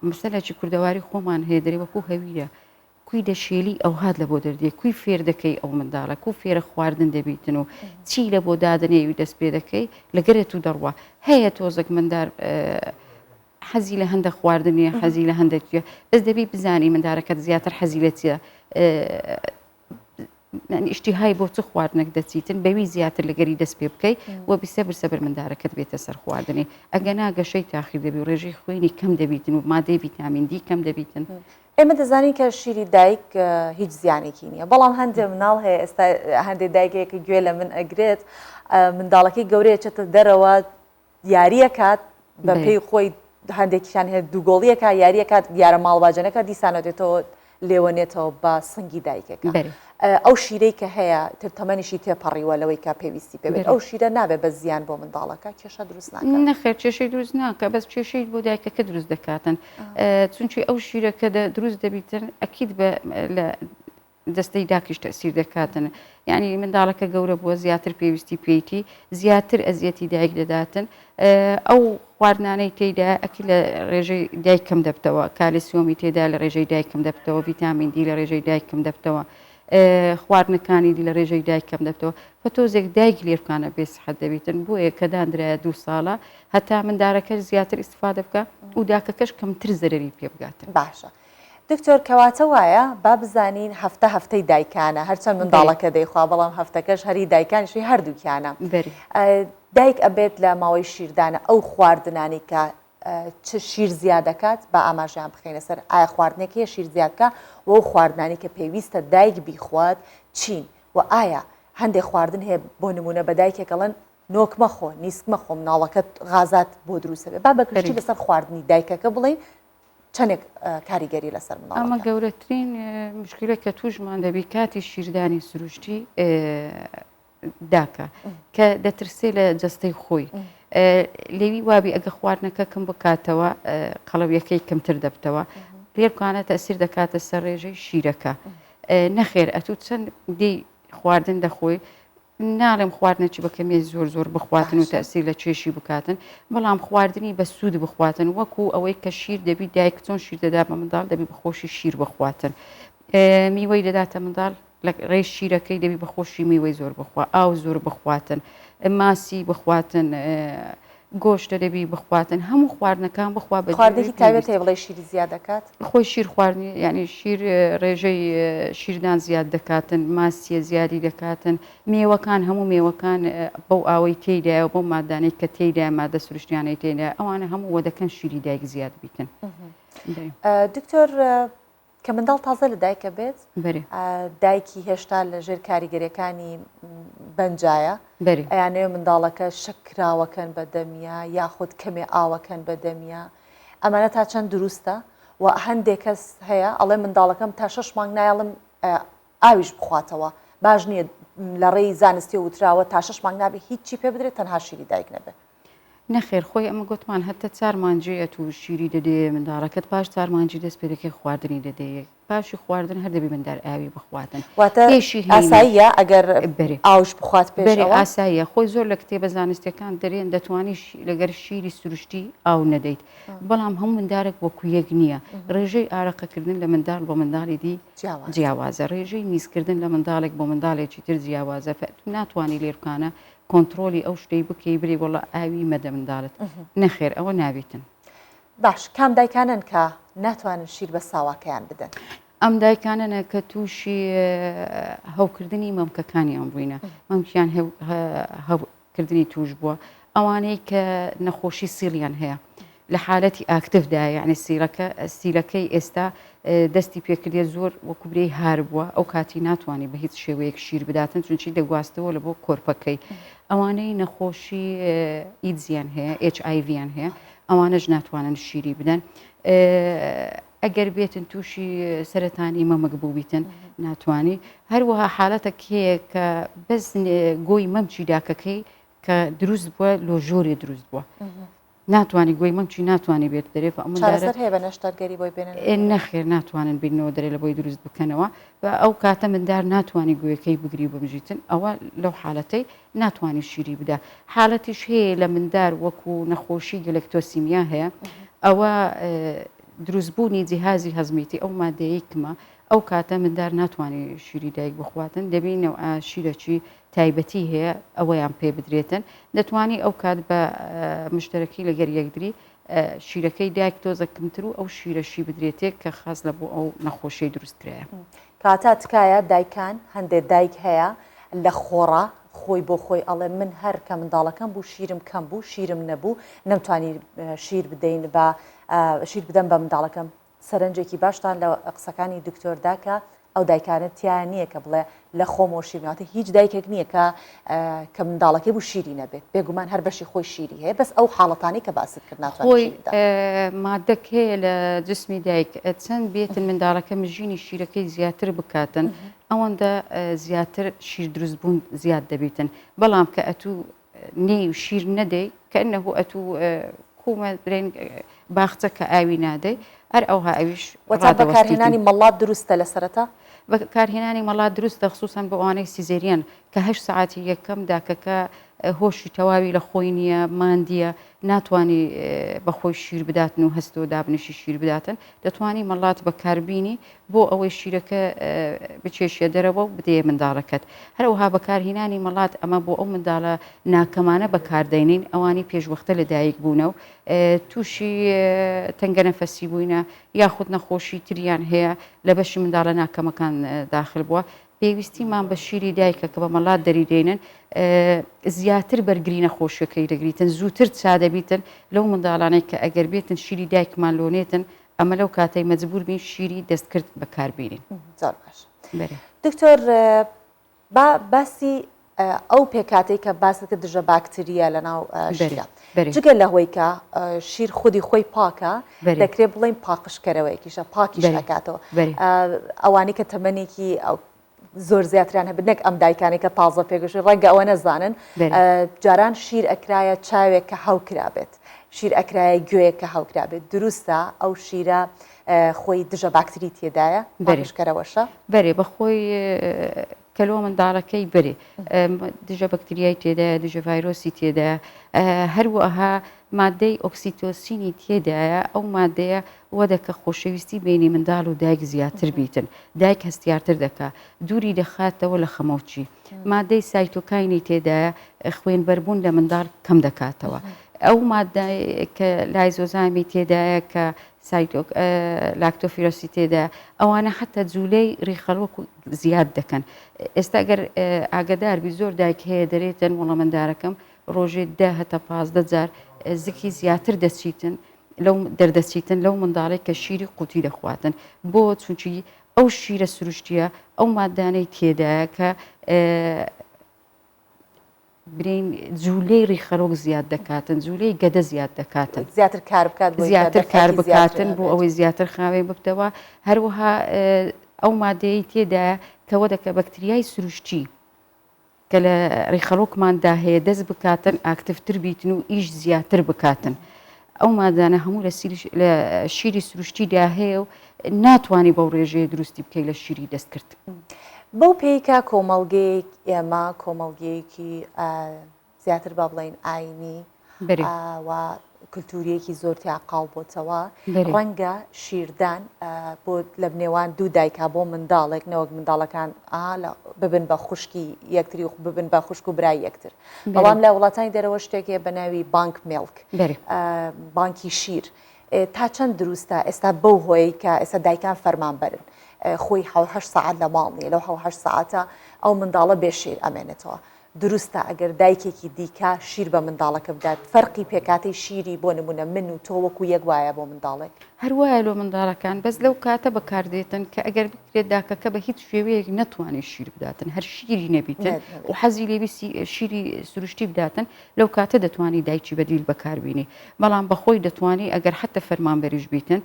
مەسەلەکی کوردەواری خۆمان هەیە دەرێ وەکو هەویرە کوی دەشێلی ئەو هات لە بۆ دەردێ کوی فێر دەکەی ئەو منداڵە کو فێرە خواردن دەبیتن و چی لە بۆ دادنێوی دەست پێ دەکەی لەگەرێت و دەڕوە هەیە تۆزێک مندار حەزی لە هەندە خواردنیە حەزی لە هەندێکە بەس دەبی بزانی مندارەکەت زیاتر حەزی لە چیە ئیشتیهای بۆ چ خواردنێک دەچیتن بەوی زیاتر لەگەری دەست پێ بکەیت و سەبر مندارەکەت بێتە سەر خواردنی ئەگە ناگەشەی تاخیر دەبی و ڕێژەی خوێنی کەم دەبیتن و مادەی ڤیتامین دی کەم دەبیتن ئێمە دەزانین کە شیری دایک هیچ زیانێکی نییە بەڵام هەندێک مناڵ هەیە ئێستا هەندێک دایکەیەکە گوێ لە من ئەگرێت منداڵەکەی گەورەیە چێتە دەرەوە یاریە کات بە پێی خۆی هەندێکیشان هەیە دووگۆڵیەکە یاریە کات دیارە ماڵواجەنەکە دیسانە دێتەوە لێوەنێتەوە بە سنگی دایکەکە ئەو شیرەی کە هەیە تر تەمەنیشی تێپەڕیوە لەوەی کا پێویستی پێبێت ئەو شیرە نابێت بە زیان بۆ منداڵەکە کێشە دروست ناکات نەخێر کێشەی دروست ناکە بەس کێشەی بۆ دایکەکە دروست دەکاتن چونکی ئەو شیرەکە دروست دەبیتن ئەکید لە دەستەی داکیش تەسیر دەکاتن یعنی منداڵەکە گەورە بووە زیاتر پێویستی پێیتی زیاتر ئەزیەتی دایک دەداتن ئەو خواردنانەی تێدا ئەکی لە ڕێژەی دایکم دەبتەوە کالیسیۆمی تێدا لە ڕێژەی دایکم دەبتەوە ڤیتامین دی لە ڕێژەی دایکم دەبتەوە خواردنەکانی دی لە ڕێژەی دایکم دەبتەوە بە تۆزێک دایک لێرکانە بێسحەت دەبیتن بۆیە کە دانرایە 2 ساڵە هەتا مندارەکە زیاتر ئیسفادە بکە و داکەکەش کەمتر زەرەری پێ بگاتن باشە دکتۆر کەواتە وایە با بزانین هەفتەی دایکانە هەرچەند منداڵەکە دەیخوا بەڵام هەفتەکەش هەری دایکانیشی هەردووکیانە دایک ئەبێت لە ماوەی شیردانە ئەو خواردنانی کە چ شیر زیاد دەکات بە ئاماژیان بخینە سەر ئایا خواردنێکی شیر زیادکە و ئەو خواردنانی کە پێویستە دایک بیخوات چین و ئایا هەندێک خواردن هەیە بۆ نمونە بە دایکێکەڵەن نۆک مەخۆ نیسک مەخۆ مناڵەکەت غازات بۆ دروستە بێ با بەگشتی لەسەر خواردنی دایکەکە بڵین چەندێک کاریگەری لەسەر مناڵەکە ئەمە گەورەترین مشکلە کە توشمان دەبی کاتی شیردانی سرووشتی داکە کە دەترسێ لە جەستەی خۆی لێوی وابی ئەگە خواردنەکە کەم بکاتەوە قەڵەویەکەی کەمتر دەبتەوە لێ بکانە تەسیر دەکاتە سەر ڕێژەی شیرەکە نەخێر ئەتوو چەند دی خواردن دەخۆی ناڵێم خواردنەکی بەکەمێ زۆر بخواتن و تەسیر لە چێشی بکاتن بەڵام خواردنی بە سوود بخواتن وەکو ئەوەی کە شیر دەبی دایک چۆن شیر دەدا بە منداڵ دەبی بەخۆشی شیر بخواتن میوەی دەداتە منداڵ لە ڕێژ شیرەکەی دەبی بەخۆشی میوەی زۆر بخوا ئاو زۆر بخواتن ماسی بخواتن گۆشتە دەبی بخواتن هەموو خواردنەکان بخوا بە خواردێکی تایبەت هەیە بڵێ شیری زیاد دەکات خۆی شیر خواردنی یعنی شیر ڕێژەی شیردان زیاد دەکاتن ماسیە زیادی دەکاتن میوەکان هەموو میوەکان بەو ئاوەی تێیدایە و بەو مادانەی کە تێیدا مادە سروشتیانەی تێدا ئەوانە هەموو وە دەکەن شیری دایک زیاد بیتن دکتۆر کە منداڵ تازە لە دایکە بێت دایکی هێشتا لە ژێر کاریگەریەکانی بەنجایە ئەیانەیە منداڵەکە شەکراوەکەن بە دەمیا یاخود کەمێ ئاوەکەن بە دەمیا ئەمانە تا چەند دروستە و هەندێک کەس هەیە ئەڵێ منداڵەکەم تا 6 مانگ نایڵم ئاویش بخواتەوە باش نییە لە ڕێی زانستی وتراوە تا 6 مانگ نابێت هیچی پێ بدرێت تەنها شیری دایک نەبێت نەخێر خۆی ئەمە گوتمان هەتە 4 مانجەیە و شیری دەدێ منداڵەکەت پاش 4 مانجی دەست پێ دەکەی خواردنی دەدەیە پاشی خواردن هەر دەبی مندار ئاوی بخواتن ئاساییە ئەگەر ئاوش بخوات پێش ئاساییە خۆی زۆر لە کتێبە زانستیەکان دەرێن دەتوانانی لەگەر شیری سروشتی ئاو نەدەیت بەڵام هەموو مندارێک وەکو یەک نییە ڕێژەی ئارەقەکردن لە منداڵ بۆ منداڵی دی جیاوازە ڕێژەی میزکردن لە منداڵێک بۆ منداڵێکی تر جیاوازە ناتوانانی لێرکانە کۆنتترۆلی ئەو شتەی بکەی بری وڵە ئاوی مەدە منداڵت نەخێر ئەوە ناوێتن باش کام دایکانن کە ناتوانن شیر بە ساواکەیان بدەن ئەم دایکانەنە کە تووشی هەوکردنی مەمکەکانیان بووینە مەمکیان هەوکردنی توش بووە ئەوانەی کە نەخۆشی سیڵیان هەیە لە حالەتی ئاکتفدا یعنی سیلەکەی ئێستا دەستی پێکردێ زۆر وەکوبرەی هار بووە ئەو کاتی ناتوانانی بە هیچ شێوەیەک شیر بداتن چونچی دەگواستەوە لە بۆ کۆرپەکەی ئەوانەی نەخۆشی ئیدزیان هەیە HIV-یان هەیە ئەوانەش ناتوانن شیری بدەن ئەگەر بێتن تووشی سەرەتانی مەمەک بوو بیتن ناتوانانی هەروەها حالەتە هەیە کە بەس گۆی مەمچی داکەکەی کە دروست بووە لۆ ژۆرێ دروست بووە ناتوانانی گوۆی مەمچی ناتوانانی بێت دەرێ هەیە بە نەشتەرگەری بۆی بێنن نەخێر ناتوانن بینەوە دەرێ لە بۆی دروست بکەنەوە و ئەو کاتە مندار ناتوانانی گوێەکەی بگری بمژیتن ئەوە لەو حالەتەی ناتوانانی شیری بدا حالەتیش هەیە لە مندار وەکو نەخۆشی گلکتۆسیمیا هەیە ئەوە دروستبوونی جیهازی هەزمیتی ئەو مادەیە کمە ئەو کاتە مندار ناتوانانی شیری دایک بخواتن دەبینەوە شیرەکی تایبەتی هەیە ئەوەیان پێ بدرێتن دەتوانی ئەو کات بە مشتەرەکی لەگەر یەکدری شیرەکەی دایک تۆزەکەمتر و ئەو شیرەشی بدرێتێک کە خاص لە بۆ ئەو نەخۆشی دروستکرایە کاتا تکایە دایکان هەندێک دایک هەیە لە خۆڕا خۆی بۆ خۆی ئەڵێ من هەر کە منداڵەکەم بوو شیرم کەم بوو شیرم نەبوو نەمتوانی شیر بدەین بە شیر بدەم بە منداڵەکەم سەرنجێکی باشتان لە قسەکانی دکتۆردا کە ئەو دایکانە تیان نییە کە بڵێ لە خۆمەوە شیرناواتە هیچ دایکێک نییە کە منداڵەکەی بوو شیری نەبێت بێگومان هەر بەشی خۆی شیری هەیە بەس ئەو حاڵەتانی کە باست کرد خۆی مادەک هەیە لە جسمی دایک چەند بێتن منداڵەکە مژینی شیرەکەی زیاتر بکاتن ئەوەندە زیاتر شیر دروستبوون زیاد دەبێتن بەڵام کە ئەتوو نێ و شیر نەدەی کە ئەنەهوو ئەتوو کومە برێن باخچە کە ئاوی نادەی هەر ئەوها ئەویش بەکارهێنانی مەڵات دروستە لە سەرەتا بەکارهێنانی مەڵات دروستە خصوصان بە ئەوانەی سیزێریان کە 8 ساعتی یەکەم داکەکە هۆشی تەواوی لە خۆی نییە ماندیە ناتوانانی بەخۆی شیر بداتن و هەستەوە دابنیشی شیر بداتن دەتوانی مەڵات بەکاربیینی بۆ ئەوەی شیرەکە بچێشیە دەرەوە و بدێ منداڵەکەت هەروەها بەکارهێنانی مەڵات ئەمە بۆ ئەو منداڵە ناکەمانە بەکاردەینین ئەوانی پێشوەختە لە دایک بوونە و تووشی تەنگە نەفەسی بووینە یاخود نەخۆشی تریان هەیە لە بەشی منداڵە ناکەمەکان داخل بووە پێویستیمان بە شیری دایکە کە بە مەڵات دەریدێنن زیاتر بەرگری نەخۆشیەکەی دەگریتن زووتر چادەبیتن لەو منداڵانەی کە ئەگەر بێتن شیری دایکمان لۆنێتن ئەمە لەو کاتەی مەجبور بین شیری دەستکرد بەکاربیێنین زۆر باش دکتۆر باسی ئەو پێکاتەی کە باسەکە دژە باکتریە لە ناو شیرە جگە لە هۆی کە شیر خودی خۆی پاکە دەکرێت بڵێن پاقشکەرەوەیکیشە پاکیش ئەکاتەوە ئەوانی کە تەمەنێکی زۆر زیاتران هەبێت نەک ئەم دایکانی کە تازە پێگەشت ڕەنگە ئەوە نەزانن جاران شیر ئەکرایە چاوێک کە هەوکرابێت شیر ئەکرایە گوێیە کە هەوکرابێت دروستە ئەو شیرە خۆی دژە باکتری تێدایە پاکشکەرەوەشە بەرێ بەخۆی کەلۆ منداڵەکەی بەرێ دژە بەکتریای تێدایە دژە ڤایرۆسی تێدایە هەروەها مادەی ئۆکسیتۆسینی تێدایە ئەو مادەیە وە دەکە خۆشەویستی بینی منداڵ و دایک زیاتر بیتن دایک هەستیارتر دەکا دووری دەخاتەوە لە خەمەوچی مادەی سایتۆکاینی تێدایە خوێنبەربوون لە منداڵ کەم دەکاتەوە ئەو مادەی کە لایزۆزامی تێدایە کە لاکتۆفیرۆسی تێدا ئەوانە حتا جوولەی ڕیخەڵوەک زیاد دەکەن ئێستا گەر ئاگداربی زۆر دایک هەیە دەرێتن وەڵامەندارەکەم ڕۆژێ 10 هەتا 15 جار زیکی زیاتر دەچیتن دەردەچیتن لەو منداڵێک کە شیری قوتی دەخواتن بۆ چونکی ئەو شیرە سروشتیە ئەو مادانەی تێدایە کە برین جوولەی ڕیخەرۆک زیاد دەکاتن جوولەی گەدە زیاد دەکاتن زیاتر کار بکات زیاتر کار بکاتن بۆ ئەوەی زیاتر خاوێ ببتەوە هەروەها ئەو مادەی تێدایە کەوە دەکە بەکتریای سروشتی کە لە ڕیخەڵۆکماندا هەیە دەست بکاتن ئاکتفتر بیتن و ئیش زیاتر بکاتن ئەو مادانە هەموو لە شیری سروشتیدا هەیە و ناتوانانی بەو ڕێژەیە دروستی بکەی لە شیری دەستکرد بەو پێیکە کۆمەڵگەیەک ئێمە کۆمەڵگەیەکی زیاتر با بڵین ئاینی و کللتوریەکی زۆر تیاقاڵ بۆتەوە ڕەنگە شیردان بۆ لە بنێوان دوو دایکا بۆ منداڵێک نەوەک منداڵەکان ببن بە خوشکی یەکتری و ببن بە خوشک و برای یەکتر بەڵام لە وڵاتانی دەرەوە شتێکێ بە ناوی بانک مێڵک بانکی شیر تا چەند دروستە ئێستا بەو هۆی کە ئێستا دایکان فەرمان بەرن خۆی 7 ساعت لە ماڵ نیە لەو 7 ساعتە ئەو منداڵە بێشیر ئەمێنێتەوە دروستە ئەگەر دایکێکی دیکە شیر بە منداڵەکە بدات فەرقی پێکاتی شیری بۆ نمونە من و تۆ وەکو یەک وایە بۆ منداڵێک هەروایە لۆ منداڵەکان بەس لەو کاتە بەکاردێتن کە ئەگەر بکرێت داکەکە بە هیچ شێوەیەک نەتوانێت شیر بداتن هەر شیری نەبیتن و حەزی لێویستی شیری سروشتی بداتن لەو کاتە دەتوانی دایکی بەدیل بەکاربیێنی بەڵام بەخۆی دەتوانی ئەگەر حتە فەرمانبەریش بیتن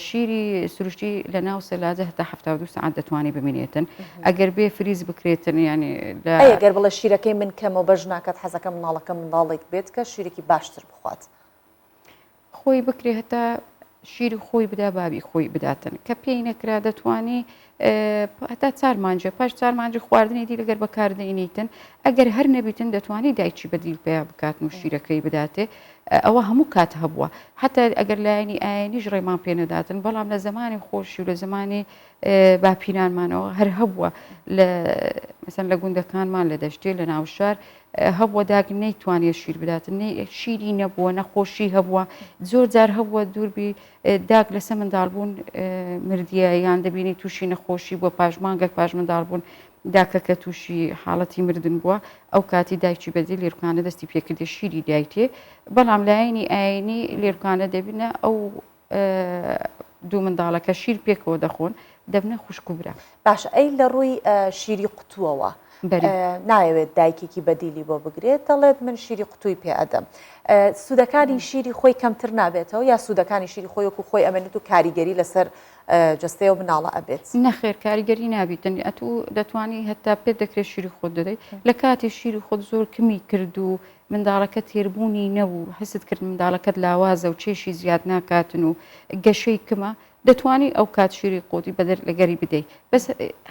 شیری سروشتی لە ناو سەلاجە هەتا 72 ساعت دەتوانی بمێنێتن ئەگەر بێ فریز بکرێتن ینی ئەگەر بڵە شیرەکەی من کەمەوە بەش ناکات حەزەکە مناڵەکە منداڵێک بێت کە شیرێکی باشتر بخوات خۆی بکرێ هەتا شیری خۆی بدا بابی خۆی بداتن کە پێی نەکرا دەتوانی هەتا 4 مانجە پاش 4 مانجە خواردنی دی لەگەر بەکاردەینیتن ئەگەر هەر نەبیتن دەتوانی دایکی بەدیل پێیا بکاتن و شیرەکەی بداتێ ئەوە هەموو کات هەبووە حتا ئەگەر لایەنی ئاینیش ڕێمان پێ نەداتن بەڵام لە زمانی خۆشی و لە زمانی باپیرانمانەوە هەر هەبووە مثلا لە گوندەکانمان لە دەشتێ لە ناوشار هەبووە داگ نەیتوانێت شیر بداتن شیری نەبووە نەخۆشی هەبووە زۆر جار هەبووە دووربی داگ لەسە منداڵبوون مردیە یان دەبینی تووشی نەخۆشی بۆ پاژمانگەک پاش منداڵبوون داکەکە تووشی حاڵەتی مردن بووە ئەو کاتی دایکی بەدی لێرکانە دەستی پێکردی شیری دایکێ بەڵام لایەنی ئاینی لێرکانە دەبینە ئەو دوو منداڵەکە شیر پێکەوە دەخۆن دەبنە خوشک و برا باش ئەی لە ڕووی شیری قوتووەوە نایەوێت دایکێکی بەدیلی بۆ بگرێت دەڵێت من شیری قوتووی پێ ئەدەم سوودەکانی شیری خۆی کەمتر نابێتەوە یا سوودەکانی شیری خۆی وەکو خۆی ئەمێنێت و کاریگەری لەسەر جستەیە و مناڵە ئەبێت نەخێر کاریگەری نابیتن ئەتو دەتوانی هەتا پێ دەکرێت شیری خۆت دەدەیت لە کاتی شیری خۆت زۆر کمی کرد و منداڵەکە تێربوونی نەبوو حست کرد منداڵەکەت لاوازە و چێشی زیاد ناکاتن و گەشەی کمە دەتوانی ئەو کات شیری قوتی بەدەر لەگەری بدەیت بەس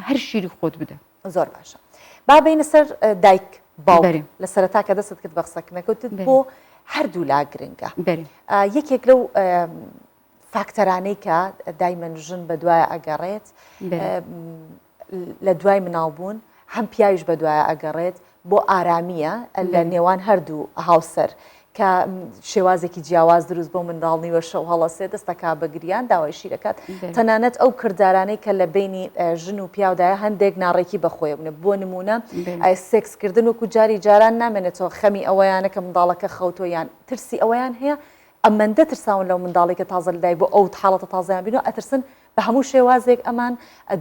هەر شیری خۆت بدە زۆر باشە با بینە سەر دایک باوک لە سەرەتا کە دەست کرد بە قسەکردنەکەوتت بۆ هەردوو لا گرنگە یەکێک لەو فاکتەرانەی کە دایمەن ژن بە دوایە ئەگەڕێت لە دوای مناڵبوون هەم پیاویش بە دوایە ئەگەڕێت بۆ ئارامیە لە نێوان هەردوو هاوسەر کە شێوازێکی جیاواز دروست بۆ منداڵنیوە شەو هەڵەسێ دەستەکا بەگریان داوای شیرەکەات تەنانەت ئەو کردارانەی کە لە بینی ژن و پیاودایە هەندێک ناڕێکی بەخۆی بنە بۆ نمونە سێکسکردن وەکو جاری جاران نامێنێتەوە خەمی ئەوەیانە کە منداڵەکە خەوتۆ یان ترسی ئەوەیان هەیە ئەمەندە ترساون لەو منداڵێکە تازە لەدای بۆ ئەو حاڵەتە تازیان بینەوە ئەترسن بە هەموو شێوازێک ئەمان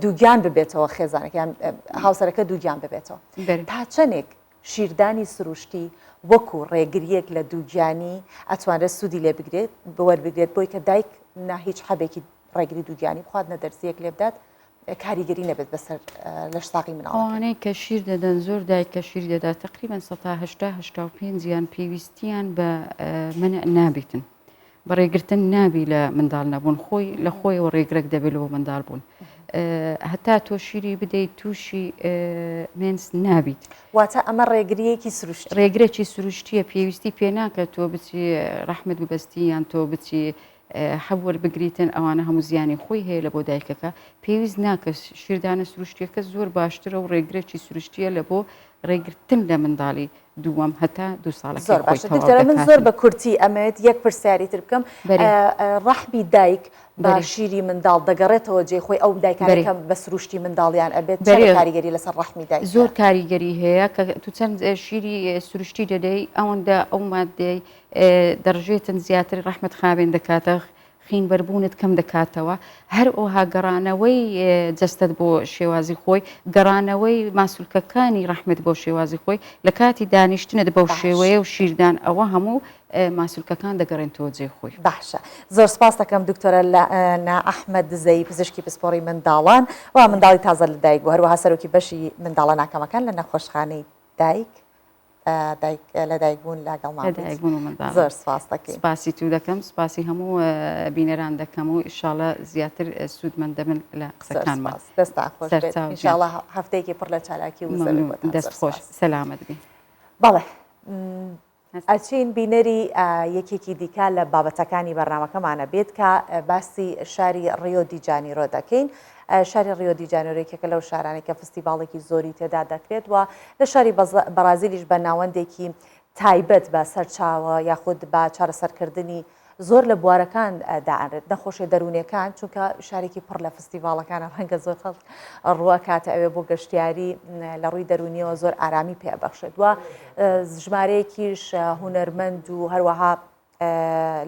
دووگیان ببێتەوە خێزانێک یان هاوسەرەکە دووگیان ببێتەوە تا چەندێک شیردانی سرووشتی وەکو ڕێگریەک لە دووگیانی ئەتوانرێت سوودی لێ بگرێت بوەربگرێت بۆی کە دایک نا هیچ حەبێکی ڕێگری دووگیانی بخواتنە دەرزیەک لێ بدات کاریگەری نەبێت بەسەر لە شتاقی مناڵ ئەوانەی کە شیر دەدەن زۆر دایک کە شیر دەدا تقریبا 1985 یان پێویستیان بە منع نابێتن بە ڕێگرتن نابی لە منداڵ نەبوون خۆی لە خۆیەوە ڕێگرێک دەبێتەوە منداڵ بوون هەتا تۆ شیری بدەیت تووشی مێنس نابیت واتە ئەمە ڕێگریەکی سروشتی ڕێگرێکی سروشتیە پێویستی پێ ناکە تۆ بچی ڕەحمت ببەستی یان تۆ بچی حەبوەر بگریتن ئەوانە هەموو زیانی خۆی هەیە لە بۆ دایکەکە پێویست ناکە شیردانە سروشتیەکە زۆر باشترە و ڕێگرێکی سروشتیە لە بۆ ڕێگرتن لە منداڵی دووەم هەتا 2 ساڵەکە زۆر باشە دکتۆرە من زۆر بە کورتی ئەمەوێت یەک پرسیاری تر بکەم ڕەحمی دایک بە شیری منداڵ دەگەڕێتەوە جێ خۆی ئەو دایکانەکە بە سروشتی منداڵیان ئەبێت کاریگەری لەسەر ڕەحمی دایک زۆر کاریگەری هەیە کە تو چەند شیری سروشتی دەدەی ئەوەندە ئەو مادەی دەڕژێتن زیاتر ڕەحمت خاوێن دەکاتە خین بەربوونت کەم دەکاتەوە هەر ئەوها گەڕانەوەی جەستت بۆ شێوازی خۆی گەڕانەوەی ماسوولکەکانی ڕەحمت بۆ شێوازی خۆی لە کاتی دانیشتنت بەو شێوەیە و شیردان ئەوە هەموو ماسوولکەکان دەگەڕێنەوە جێ خۆی باشە زۆر سپاس دەکەم دکتۆرە نا ئەحمەد دزەی پزیشکی پسپۆڕی منداڵان و منداڵی تازە لە دایک بوو هەروەها سەرۆکی بەشی منداڵە ناکەمەکان لە نەخۆشخانەی دایک لە دایکبوون لەگەڵ زۆر سپاس دەکەین سپاسی تو دەکەم سپاسی هەموو بینەران دەکەم و ئینشاڵە زیاتر سوودمەند دەبن لە قسەکانمان دەستا خۆش ئینشاڵە هەفتەیەکی پڕ لە چالاکی و دەست خۆش سەلامەت بی بەڵێ ئەچین بینەری یەکێکی دیکە لە بابەتەکانی بەرنامەکەمانە بێت کە باسی شاری ڕیۆ دی جانیرۆ دەکەین شاری ڕیۆ دی جانیرۆیەکێکە لەو شارانێک کە فستیڤاڵێکی زۆری تێدا دەکرێت و لە شاری بەرازیلیش بە ناوەندێکی تایبەت بە سەرچاوە یاخود بە چارەسەرکردنی زۆر لە بوارەکان داڕێت نەخۆشیە دەرونیەکان چونکە شارێکی پڕ لە فستیڤاڵەکانە ڕەنگە زۆر خەڵک ڕووە کاتە ئەوێ بۆ گەشتیاری لە ڕووی دەرونیەوە زۆر ئارامی پێبەخشێت وە ژمارەیەکیش هونەرمەند و هەروەها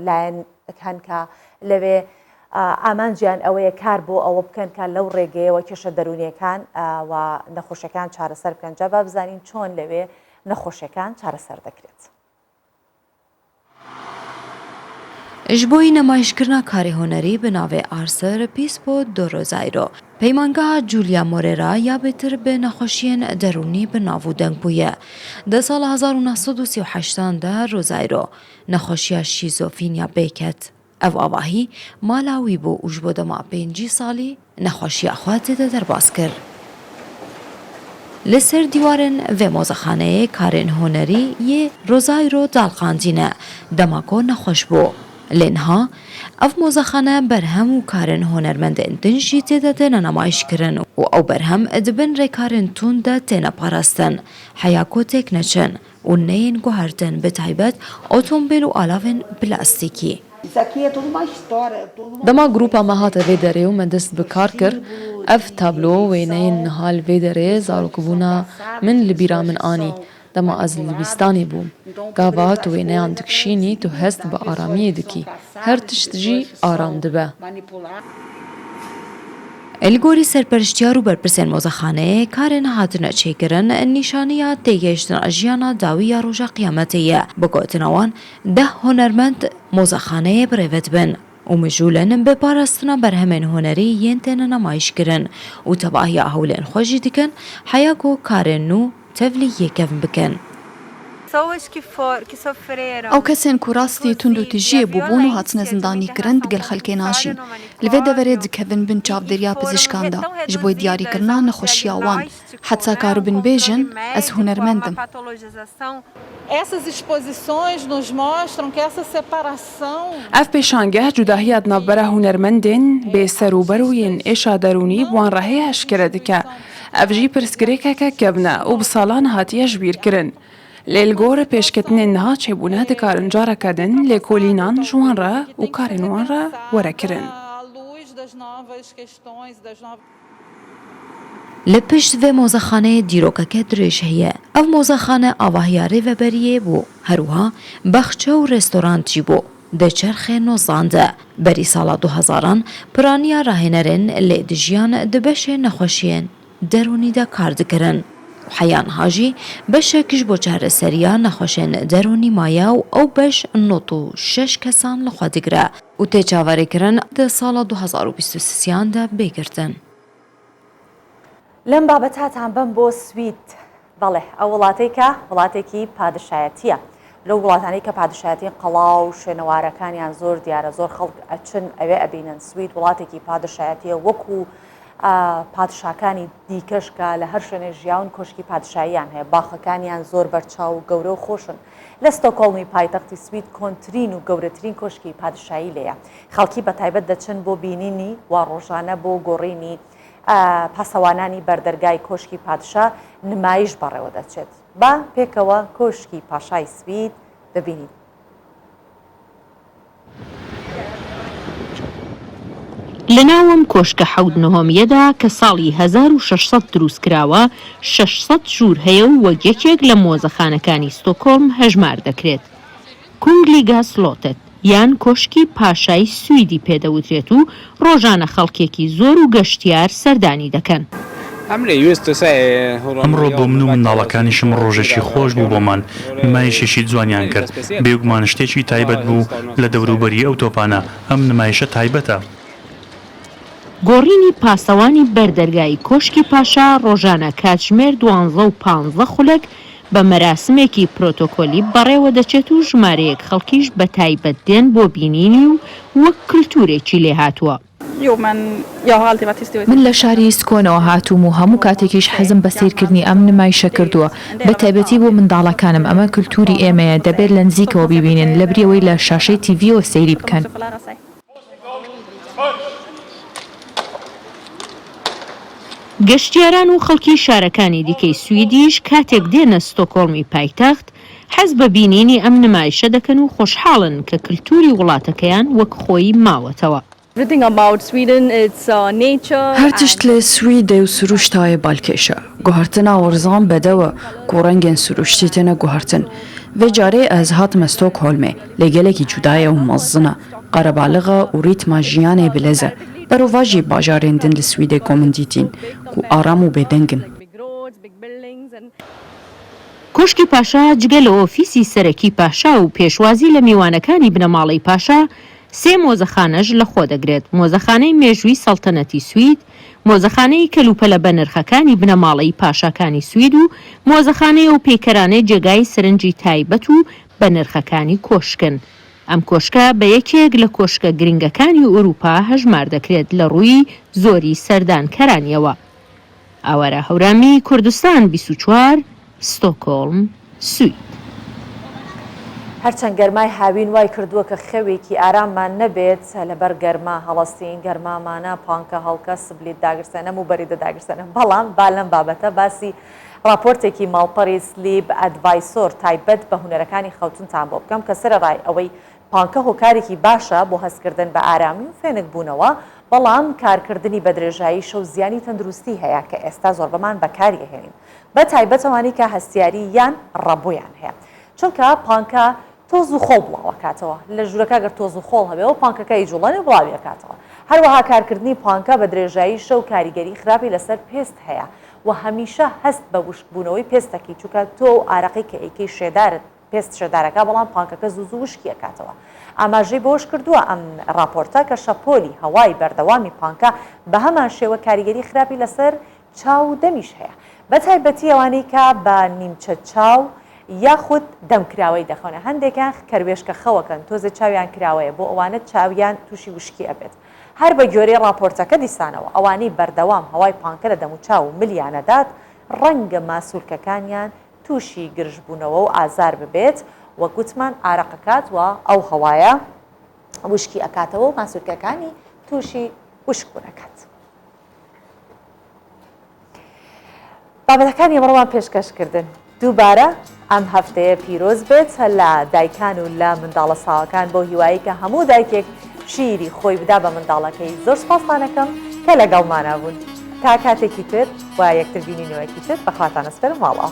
لایەن هەن کە لەوێ ئامانجیان ئەوەیە کار بۆ ئەوە بکەن کە لەو ڕێگەیەوە کێشە دەرونیەکان و نەخۆشیەکان چارەسەر بکەن جا با بزانین چۆن لەوێ نەخۆشیەکان چارەسەر دەکرێت. ji bo nemaîşkirina karê hunerî bi navê Arser Pîspo do Rozaîro. Peymangeha Julia Morera ya bêtir bi nexweşiyên derûnî bi nav û deng bûye. Di sala 1938 de Rozaîro nexweşiya şîzofrîniya bêket. Ev avahî mala wî bû û ji bo dema 5 salî nexweşiya xwe têde derbas kir. Li ser dîwarên vê mozexaneyê karên hunerî yê Rozaîro dalxandîne dema ku nexweş bû. Lênha ev mozexane berhem û karên hunermendên din jî têde têne nemayîşkirin û ew berhem dibin rêkarên tund de têne parastin heya ku têk neçin û neyên guhertin bi taybet otomobîl û alavên plastîkî. Dema grupa me hate vê derê û me dest bi kar kir, ev tablo wêneyên nihal vê derê zarokbûna min li bîra min anî. Dema ez li bîstanê bûm. Gava tu wêneyan dikişînî tu hest bi aramiyê dikî. Her tişt jî aram dibe. Elgorî serpereştiyar û berpirsên mozexaneyê karên hatine çêkirin nîşaniya têgehiştina jiyana dawî ya roja qiyametê ye. Bi gotina wan 10 hunermend mozexaneyê birêve dibin û mijûlin bi parastina berhemên hunerî yên têne nemayîşkirin û tebahiya hewlên xwe jî dikin heya ku karên nû tevlî yêkevin bikin. ئەو کەسێن کو ڕاستی تونند و تیژیە بوو بوون و هاتنە زندانی کرن گەل خەلکێ ناژین لەوێ دەبەرێت دکەون بن چاودێریا پزیشکاندا ji بۆی دیاریکردنا نەخۆشییاوان حتا کار بن بێژن ئەس هونەرمەندم. ئەف پێشانگە جوداهیات ناوبەرە هونەرمەندێن بێ سەروبەر و یەن ئێشا دەرونی بوان ڕەهەیە هەشکرە دکە ئەف ژی پرسگرێکەکە کەبنە و بە ساڵان هاتیە ژبیرکردن. لێلگۆرە پێشکەتنێن نەها چێبوونە دەکارن جارەکەدن لێ کۆلینان ژوانڕە و کارێن وانڕە وەرەکردن. لە پشت vê مۆزەخانەیە دیرۆکەکە درێژ هەیە. ئەو مۆزەخانە ئاواهیارێ vەبەریە بۆ هەروها بەخچە و ڕێستۆرانتی بۆ دەچەرخێ نۆزاندە بەری ساڵا 2000 پرانیا ڕاهێنەرن لێ دژیان دبەشێ نەخۆشیێن دەرونیدا کار دکردن. حەیان هاژی بەشێکیش بۆ چارەسەریە نەخۆشێن دەرونی مایە و ئەو بەش 96 کەسان لەخوا دەگرە و تێچاوەڕێکردن دە ساڵا 2023دا بێگرتن. لەم بابەت هاتان بم بۆ سوید بەڵێ ئەو وڵاتێکە وڵاتێکی پادشایەتیە لەو وڵاتانی کە پادشایەتی قەڵاو شوێنەوارەکانیان زۆر دیارە زۆر خەڵک ئەچن ئەوێ ئەبینن سوید وڵاتێکی پادشایەتیە وەکو پادشاکانی دیکەشکە لە هەر شوێنێ ژیاون کۆشکی پادشاییان هەیە باخەکانیان زۆر بەرچاو و گەورە و خۆشن لە ستۆکۆڵمی پایتەختی سوید کۆنترین و گەورەترین کۆشکی پادشایی لەیە خەڵکی بەتایبەت دەچن بۆ بینینی وا ڕۆژانە بۆ گۆڕینی پاسەوانانی بەردەرگای کۆشکی پادشا نمایش بەڕێوە دەچێت با پێکەوە کۆشکی پاشای سوید ببینین. لەناوم کۆشکە حەوت نهۆمیەدا کە ساڵی 1600 دروست کراوە 600 ژوور هەیە و وەک یەکێک لە مۆزەخانەکانی ستۆکۆڵم هەژمار دەکرێت. کونگلیگا سلۆتت یان کۆشکی پاشای سویدی پێدەوترێت و ڕۆژانە خەڵکێکی زۆر و گەشتیار سەردانی دەکەن. ئەمڕۆ بۆ من و منداڵەکانیشم ڕۆژێکی خۆش بوو بۆمان نمایشێکی جوانیان کرد بێگومان شتێکی تایبەت بوو لە دەوروبەری ئەو تۆپانە ئەم نمایشە تایبەتە. گۆڕینی پاسەوانی بەردەرگای کۆشکی پاشا ڕۆژانە کاتژمێر 12 و 15 خولەک بە مەراسمێکی پرۆتۆکۆلی بەڕێوە دەچێت و ژمارەیەک خەڵکیش بە تایبەت دێن بۆ بینینی و وەک کللتورێکی لێ هاتووە. من لە شاری سکۆنەوە هاتووم و هەموو کاتێکیش حەزم بە سیرکردنی ئەم نمایشە کردووە بە تایبەتی بۆ منداڵەکانم ئەمە کللتوری ئێمەیە دەبێت لە نزیکەوە ببینن لە بریەوەی لە شاشەی تیڤیەوە سەیری بکەن. گەشتیاران و خەڵکی شارەکانی دیکەی سویدیش کاتێک دێنە ستۆکۆڵمی پایتەخت حەز بە بینینی ئەم نمایشە دەکەن و خۆشحاڵن کە کللتوری وڵاتەکەیان وەک خۆی ماوەتەوە. هەر تشت لێ سویدە و سرووشتایە بالکێشە گوهرتنا وەرزان بەدەوە گۆڕەنگێن سرووشتی تێنە گوهرتن vê carê ez hatime Stokholmê lê gelekî cuda ye û mezin e qerebaliğa û rîtma jiyanê bilez e berova jî bajarên din li Swîdê komûn dîtîn ku aram û bêdeng in. کۆشکی پاشا جگە لە ئۆفیسی سەرەکی پاشا و پێشوازی لە میوانەکانی بنەماڵەی پاشا سێ مۆزەخانەش لەخۆ دەگرێت. مۆزەخانەی مێژووی سەڵتەنەتی سوید، مۆزەخانەی کەلوپەلە بەنرخەکانی بنەماڵەی پاشاکانی سوید و مۆزەخانەی و پێکەرانەی جێگای سەرنجی تایبەت و بەنرخەکانی کۆشکن. ئەم کۆشکە بە یەکێک لە کۆشکە گرنگەکانی ئوروپا هەژمار دەکرێت لە ڕووی زۆری سەردانکەرانیەوە. ئاوارە هەورامی کوردستان 24 ستۆکۆڵم سوید. هەرچەند گەرمای هاوین وای کردووە کە خەوێکی ئاراممان نەبێت لەبەر گەرما هەڵەستین گەرمامانە پانکە هەڵکە سبلیت داگرسەنەم و بەریدە داگرسەنم بەڵام با لەم بابەتە باسی راپۆرتێکی ماڵپەڕی سلیب ئەدڤایسۆر تایبەت بە هونەرەکانی خەوتنتان بۆ بکەم کە سەرەڕای ئەوەی پانکە هۆکارێکی باشە بۆ هەستکردن بە ئارامی و فێنک بوونەوە بەڵام کارکردنی بە درێژایی شەو زیانی تەندروستی هەیە کە ئێستا زۆر بەمان بەکاری هێنین بە تایبەتەوانی کە هەستیاری یان ڕەبوویان هەیە چونکە پانکە تۆز و خۆڵ بڵاوەکاتەوە لە ژوورەکە گەر تۆز و خۆڵ هەبێ و پانکەکەی جوڵەنێ بڵاویەکاتەوە هەروەها کارکردنی پانکە بە درێژایی شەو کاریگەری خراپی لەسەر پێست هەیە و هەمیشە هەست بە وشکبوونەوەی پێستەکەی چووکە تۆ ئارەقی کە ئەیکەی شێدارت پێست شێدارەکە بەڵام پانکەکە زوو وشکی ئەکاتەوە. ئاماژەی بۆش کردووە ئەم راپۆرتە کە شەپۆلی هەوای بەردەوامی پانکە بە هەمان شێوە کاریگەری خراپی لەسەر چاو و دەمیش هەیە بە تایبەتی ئەوانەی کە بە نیمچە چاو یاخود دەمکراوەی دەخۆنە هەندێکیان کەروێشکە خەوەکەن تۆزە چاویان کراوەیە بۆ ئەوانە چاویان تووشی وشکی ئەبێت هەر بە گوێرەی راپۆرتەکە دیسانەوە ئەوانەی بەردەوام هەوای پانکە لە دەموچاو و ملیانەدات ڕەنگە ماسوولکەکانیان تووشی گرژبوونەوە و ئازار ببێت وە گوتمان ئارەقەکات وە ئەو هەوایە وشکی ئەکاتەوە و ماسوولکەکانی تووشی وشکبوونەکات. بابەتەکانی ئەمڕۆمان پێشکەشکردن دووبارە ئەم هەفتەیە پیرۆز بێت لە دایکان و لە منداڵە ساوەکان بۆ هیوایی کە هەموو دایکێک شیری خۆی بدا بە منداڵەکەی زۆر سپاسانەکەم کە لەگەڵمانە بوون تا کاتێکی تر و یەکتر بینینەوەکی تر بەخواتان ئەسپەرم ماڵەوە.